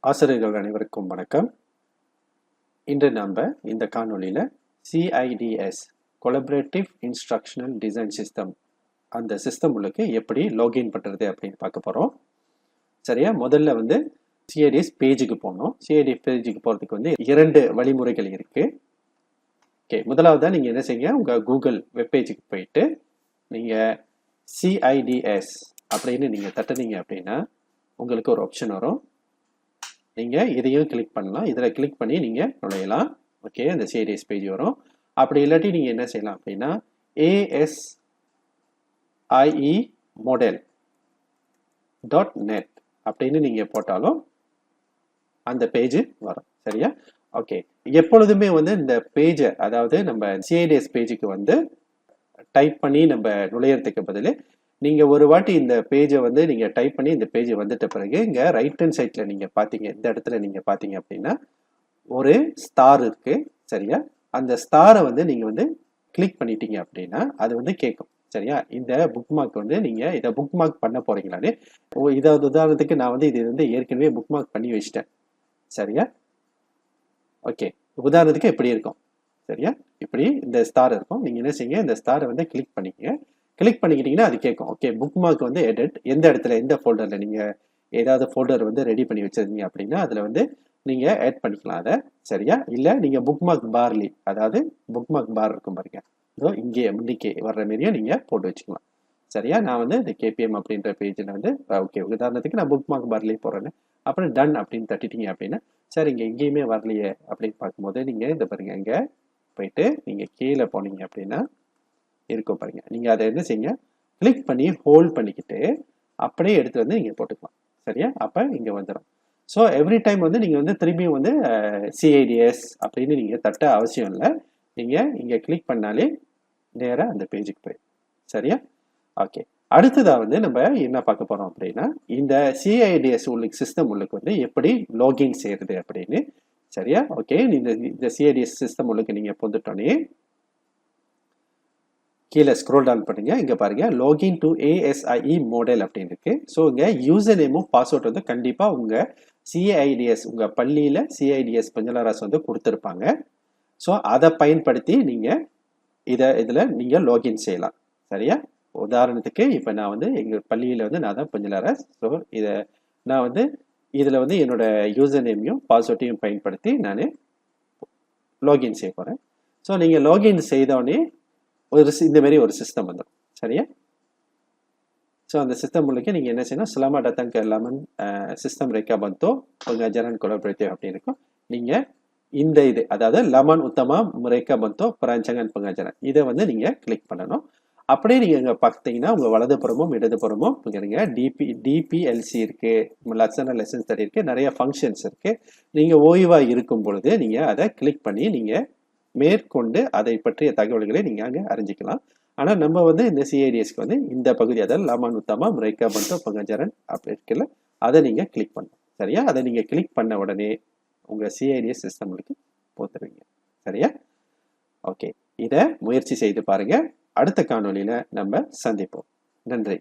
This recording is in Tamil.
ஆசிரியர்கள் அனைவருக்கும் வணக்கம். இன்று நாம் இந்த காணொளியில் CIDS collaborative instructional design system அந்த சிஸ்டம் உங்களுக்கு எப்படி லாகின் பண்ணுறது அப்படின்னு பார்க்க போகிறோம். சரியா? முதல்ல CIDS பேஜுக்கு போகணும். CIDS பேஜுக்கு போகிறதுக்கு இரண்டு வழிமுறைகள் இருக்குது. ஓகே, முதலாவதாக நீங்கள் என்ன செய்யுங்க, உங்கள் கூகுள் வெப்பேஜுக்கு போயிட்டு நீங்கள் CIDS அப்படின்னு நீங்கள் தட்டுனீங்க அப்படின்னா உங்களுக்கு ஒரு ஆப்ஷன் வரும். நீங்கள் இதையும் கிளிக் பண்ணலாம். இதில் கிளிக் பண்ணி நீங்கள் நுழையலாம். ஓகே, அந்த CIDS பேஜ் வரும். அப்படி இல்லாட்டி நீங்கள் என்ன செய்யலாம் அப்படின்னா ASIE model.net அப்படின்னு நீங்கள் போட்டாலும் அந்த பேஜ் வரும். சரியா? ஓகே, எப்பொழுதுமே இந்த பேஜை, அதாவது நம்ம CIDS பேஜுக்கு டைப் பண்ணி நம்ம நுழையறதுக்கு பதில் நீங்கள் ஒரு வாட்டி இந்த பேஜை நீங்கள் டைப் பண்ணி இந்த பேஜ் வந்துட்ட பிறகு இங்கே ரைட் ஹேண்ட் சைடில் நீங்கள் பார்த்தீங்க, இந்த இடத்துல நீங்கள் பார்த்தீங்க அப்படின்னா ஒரு ஸ்டார் இருக்குது. சரியா? அந்த ஸ்டாரை நீங்கள் கிளிக் பண்ணிட்டீங்க அப்படின்னா அது கேட்கும். சரியா? இந்த புக் மார்க் நீங்கள் இதை புக் மார்க் பண்ண போகிறீங்களான்னு, இதாவது உதாரணத்துக்கு நான் இது ஏற்கனவே புக் மார்க் பண்ணி வச்சிட்டேன். சரியா? ஓகே, உதாரணத்துக்கு எப்படி இருக்கும். சரியா? இப்படி இந்த ஸ்டார் இருக்கும். நீங்கள் என்ன செய்யுங்க, இந்த ஸ்டாரை கிளிக் பண்ணிக்கங்க. கிளிக் பண்ணிக்கிட்டீங்கன்னா அது கேட்கும். ஓகே, புக் மார்க் எடிட், எந்த இடத்துல எந்த ஃபோல்டரில் நீங்கள் ஏதாவது ஃபோல்டர் ரெடி பண்ணி வச்சிருந்தீங்க அப்படின்னா அதில் நீங்கள் ஆட் பண்ணிக்கலாம் அதை. சரியா? இல்லை நீங்கள் புக் மார்க் பார்லி, அதாவது புக் மார்க் பார் இருக்கும் பாருங்க, இதோ இங்கே முன்னிக்கே வர்ற மாரியே நீங்கள் போட்டு வச்சுக்கலாம். சரியா? நான் இந்த KPM அப்படின்ற பேஜில் ஓகே, உதாரணத்துக்கு நான் புக் மார்க் பார்லி போடுறேன்னு, அப்புறம் டன் அப்படின்னு தட்டிட்டீங்க அப்படின்னா சரி, இங்கே எங்கேயுமே வரலையே அப்படின்னு பார்க்கும்போது நீங்கள் இந்த பாருங்க, இங்கே போயிட்டு நீங்கள் கீழே போனீங்க அப்படின்னா இருக்கும் பாருங்க. நீங்கள் அதை என்ன செய்யுங்க, கிளிக் பண்ணி ஹோல்ட் பண்ணிக்கிட்டு அப்படியே எடுத்து நீங்கள் போட்டுக்கலாம். சரியா? அப்போ இங்கே வந்துடும். ஸோ எவ்ரி டைம் நீங்கள் திரும்பியும் CIDS அப்படின்னு நீங்கள் தட்ட அவசியம் இல்லை. நீங்கள் இங்கே கிளிக் பண்ணாலே நேராக அந்த பேஜுக்கு போயிடும். சரியா? ஓகே, அடுத்ததாக நம்ம என்ன பார்க்க போகிறோம் அப்படின்னா இந்த CIDS உங்களுக்கு சிஸ்டம் உங்களுக்கு எப்படி லாகின் செய்யறது அப்படின்னு. சரியா? ஓகே, இந்த CIDS சிஸ்டம் உங்களுக்கு நீங்கள் பொந்துட்டோன்னே கீழே ஸ்க்ரோல் டவுன் பண்ணுங்க. இங்கே பாருங்க, லாகின் டு ASIE மாடல் அப்படின்னு இருக்கு. ஸோ இங்கே யூசர் நேமும் பாஸ்வேர்ட் கண்டிப்பாக உங்கள் CIDS உங்கள் பள்ளியில் CIDS பஞ்சலாராஸ் கொடுத்துருப்பாங்க. ஸோ அதை பயன்படுத்தி நீங்கள் இதில் நீங்கள் லாகின் செய்யலாம். சரியா? உதாரணத்துக்கு இப்போ நான் எங்கள் பள்ளியில் நான் தான் பஞ்சலாராஸ். ஸோ இதை நான் இதில் என்னோட யூசர் நேமையும் பாஸ்வேர்ட்டையும் பயன்படுத்தி நான் லாகின் செய்ய போகிறேன். ஸோ நீங்கள் லாகின் செய்தோடனே இந்த மாதிரி ஒரு சிஸ்டம் வந்துடும். சரியா? ஸோ அந்த சிஸ்டம் உங்களுக்கு நீங்கள் என்ன செய்யணும், selama datang ke laman sistem mereka bentuk pengajaran kolaboratif அப்படின்னு இருக்கும். நீங்கள் இந்த அதாவது laman utama mereka bentuk perancangan pengajaran இதை நீங்கள் கிளிக் பண்ணணும். அப்படியே நீங்கள் இங்கே பார்த்தீங்கன்னா உங்கள் வலதுபுறமும் இடதுபுறமும் இங்கே DPLC இருக்குது, லட்சண லெசன்ஸ் ஸ்டடி இருக்குது, நிறைய ஃபங்க்ஷன்ஸ் இருக்குது. நீங்கள் ஓய்வாக இருக்கும் பொழுது நீங்கள் அதை கிளிக் பண்ணி நீங்கள் மேற்கொண்டு அதை பற்றிய தகவல்களை நீங்கள் அங்கே அறிஞ்சிக்கலாம். ஆனால் நம்ம இந்த CIDSக்கு இந்த பகுதி, அதாவது laman utama mereka bentuk pengajaran அப்படி இருக்குல்ல, அதை நீங்கள் கிளிக் பண்ணணும். சரியா? அதை நீங்கள் கிளிக் பண்ண உடனே உங்கள் CIDS சிஸ்டம்களுக்கு போத்துருவீங்க. சரியா? ஓகே, இதை முயற்சி செய்து பாருங்க. அடுத்த காணொளியில் நம்ம சந்திப்போம். நன்றி.